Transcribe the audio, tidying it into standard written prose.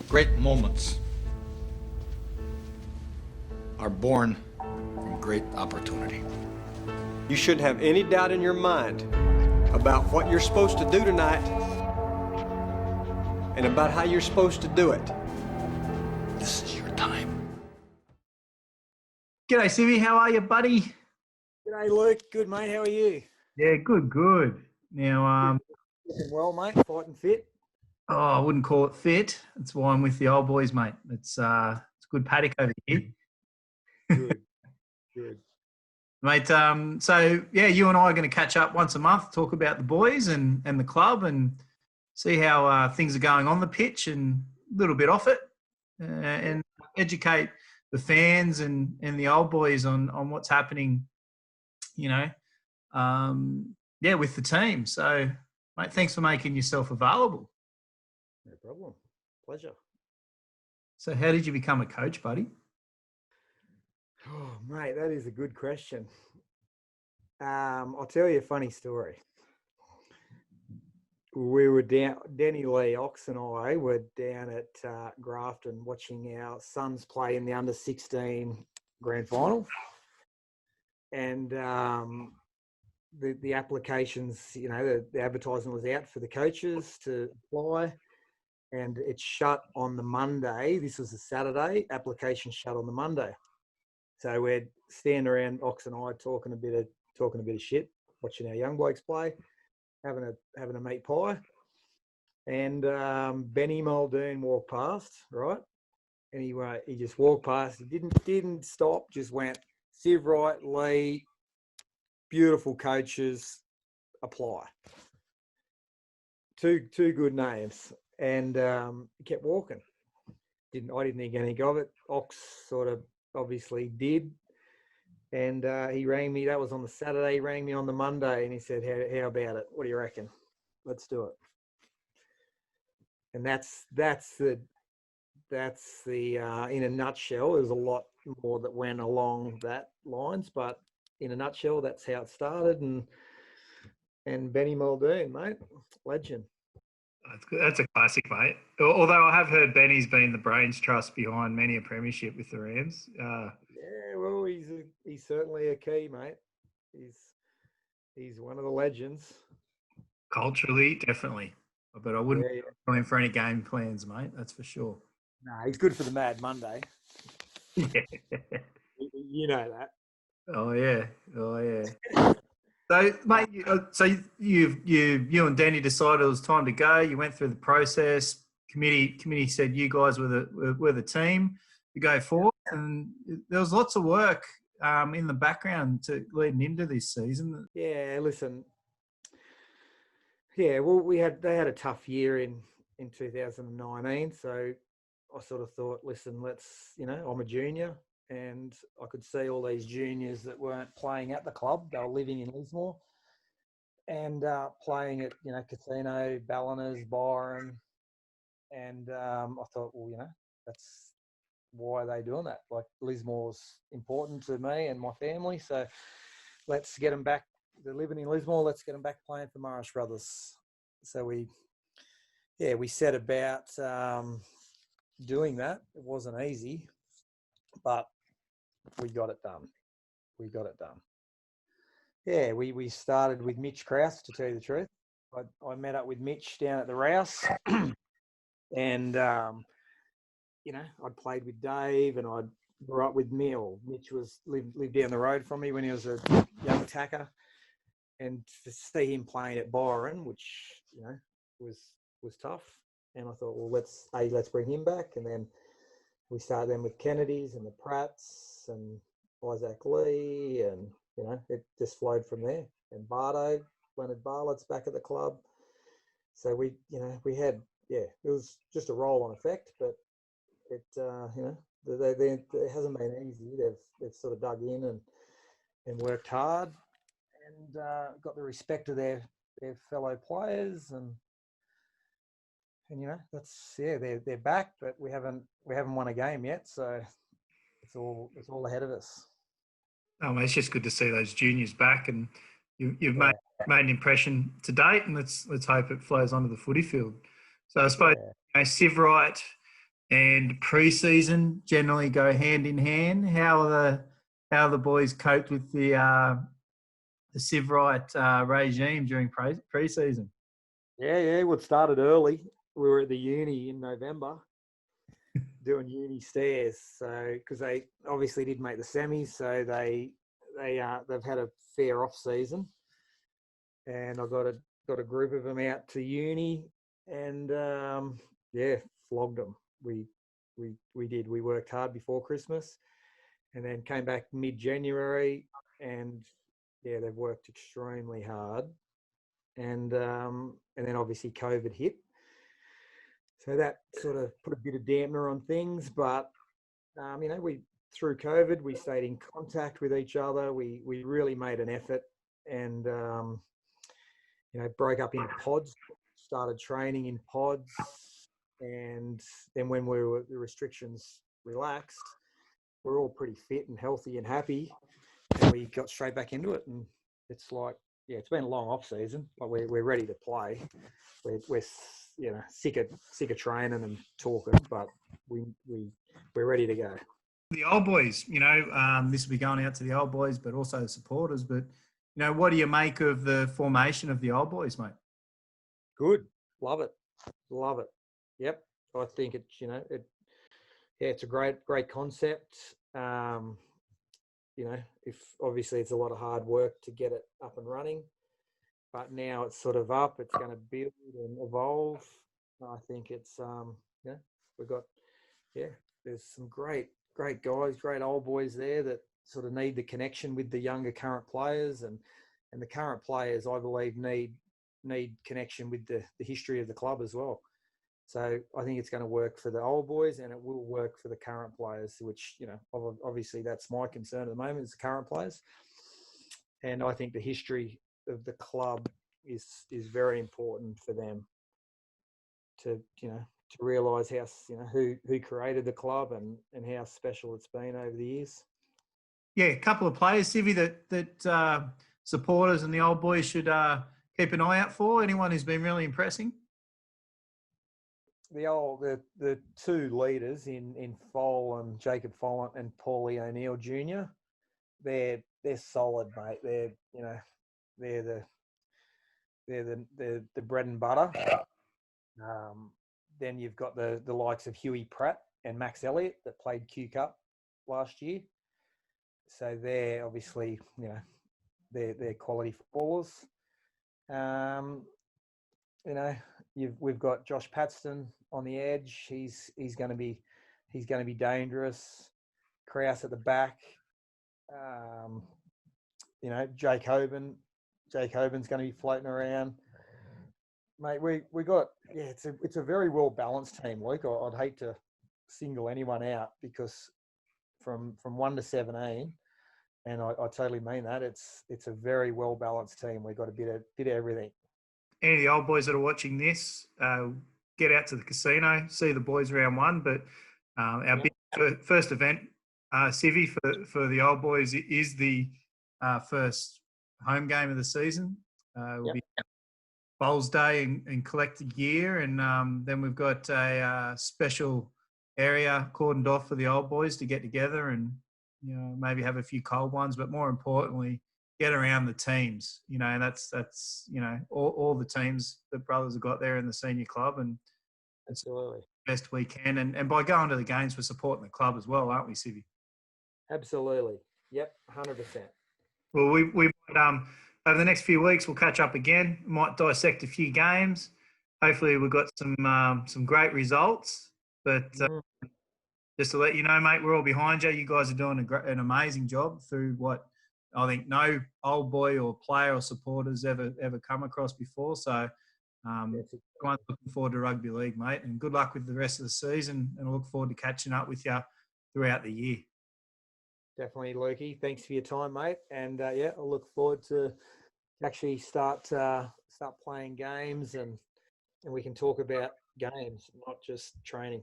Great moments are born from great opportunity. You shouldn't have any doubt in your mind about what you're supposed to do tonight and about how you're supposed to do it. This is your time. G'day, Sivvy. How are you, buddy? G'day, Luke. Good, mate. How are you? Yeah, good. Now, Looking well, mate. Fighting fit. I wouldn't call it fit. That's why I'm with the old boys, mate. It's a good paddock over here, Good. mate. So yeah, you and I are going to catch up once a month, talk about the boys and the club, and see how things are going on the pitch and a little bit off it, and educate the fans and the old boys on what's happening. You know, with the team. So, mate, thanks for making yourself available. No problem. Pleasure. So how did you become a coach, buddy? Oh, mate, that is a good question. I'll tell you a funny story. We were down, Denny Lee, Ox and I were down at Grafton watching our sons play in the under-16 grand final. And the applications, you know, the advertisement was out for the coaches to apply. And it shut on the Monday. This was a Saturday. Application shut on the Monday. So we're standing around, Ox and I, talking a bit of shit, watching our young blokes play, having a meat pie, and Benny Muldoon walked past, right? And he just walked past. He didn't stop. Just went Sivewright, Lee, beautiful coaches, apply. Two good names. And he kept walking. I didn't think anything of it. Ox sort of obviously did. And he rang me. That was on the Saturday. He rang me on the Monday, and he said, "How about it? What do you reckon? Let's do it." And that's the in a nutshell. There's a lot more that went along that lines, but in a nutshell, that's how it started. And Benny Muldoon, mate, legend. That's a classic, mate. Although I have heard Benny's been the brains trust behind many a premiership with the Rams. Yeah, well, he's certainly a key, mate. He's one of the legends. Culturally, definitely. But I wouldn't go in for any game plans, mate. That's for sure. No, he's good for the Mad Monday. Yeah. You know that. Oh yeah. So, mate, you and Danny decided it was time to go. You went through the process. Committee said you guys were the team to go forward, and there was lots of work in the background leading into this season. Yeah, listen. Yeah, well, they had a tough year in 2019, so I sort of thought, listen, I'm a junior. And I could see all these juniors that weren't playing at the club. They were living in Lismore and playing at, Casino, Balliners, Byron. And I thought, well, that's why are they doing that? Like, Lismore's important to me and my family. So let's get them back. They're living in Lismore. Let's get them back playing for Marist Brothers. So we set about doing that. It wasn't easy, but we got it done. Yeah, we started with Mitch Krause, to tell you the truth. I met up with Mitch down at the Rouse, and I'd played with Dave, and I'd grew up with Mill. Mitch lived down the road from me when he was a young tacker, and to see him playing at Byron, which was tough. And I thought, well, let's bring him back, and then we started then with Kennedy's and the Pratts and Isaac Lee, and it just flowed from there. And Bardo, Leonard Barlett's back at the club. So we had it was just a roll-on effect, but it it hasn't been easy. They've sort of dug in and worked hard and got the respect of their fellow players and they're back, but we haven't won a game yet, so it's all ahead of us. Oh, mate, it's just good to see those juniors back, and you've made an impression to date, and let's hope it flows onto the footy field. So I suppose Sivewright, and pre-season generally go hand in hand. How are the boys coped with the Sivewright regime during pre-season? Yeah. Well, it started early. We were at the uni in November doing uni stairs. So because they obviously didn't make the semis, so they've had a fair off season, and I got a group of them out to uni, and flogged them. We did. We worked hard before Christmas, and then came back mid-January, and yeah, they've worked extremely hard, and then obviously COVID hit, so that sort of put a bit of dampener on things. But we through COVID we stayed in contact with each other. We really made an effort, and broke up in pods, started training in pods, and then when the restrictions relaxed, we're all pretty fit and healthy and happy, and we got straight back into it. And it's like, yeah, it's been a long off season, but we're ready to play. We're sick of training and talking, but we're ready to go. The old boys, this will be going out to the old boys, but also the supporters. But what do you make of the formation of the old boys, mate? Good, love it. Yep, I think it's a great concept. If obviously it's a lot of hard work to get it up and running, but now it's sort of up. It's going to build and evolve. I think it's there's some great guys, great old boys there that sort of need the connection with the younger current players, and the current players, I believe, need connection with the history of the club as well. So I think it's going to work for the old boys, and it will work for the current players, which, obviously that's my concern at the moment, is the current players. And I think the history of the club is very important for them to realise how, who created the club and how special it's been over the years. Yeah, a couple of players, Civvy, that supporters and the old boys should keep an eye out for. Anyone who's been really impressing? The two leaders in Foll and Jacob Follant and Paulie O'Neill Jr. They're solid, mate. They're the bread and butter. Then you've got the likes of Huey Pratt and Max Elliott that played Q Cup last year. So they're obviously, they're quality footballers. We've got Josh Paxton on the edge. He's going to be dangerous. Krause at the back. Jake Hoban's going to be floating around. Mate, we got it's a very well balanced team, Luke. I'd hate to single anyone out, because from 1 to 17, and I totally mean that, it's a very well balanced team. We've got a bit of everything. Any of the old boys that are watching this, get out to the casino, see the boys round one. But our big first event, Civvy, for the old boys is the first home game of the season. It will be Bowls Day and collect the gear, and then we've got a special area cordoned off for the old boys to get together and maybe have a few cold ones, but more importantly, get around the teams. And that's all the teams that brothers have got there in the senior club, and absolutely best we can. And by going to the games, we're supporting the club as well, aren't we, Civvy? Absolutely. Yep, 100%. Well, we over the next few weeks, we'll catch up again. Might dissect a few games. Hopefully, we've got some great results. But just to let you know, mate, we're all behind you. You guys are doing an amazing job through what I think no old boy or player or supporters ever come across before. So, everyone's looking forward to rugby league, mate. And good luck with the rest of the season. And I look forward to catching up with you throughout the year. Definitely, Lukey. Thanks for your time, mate. And I'll look forward to actually start playing games, and we can talk about games, not just training.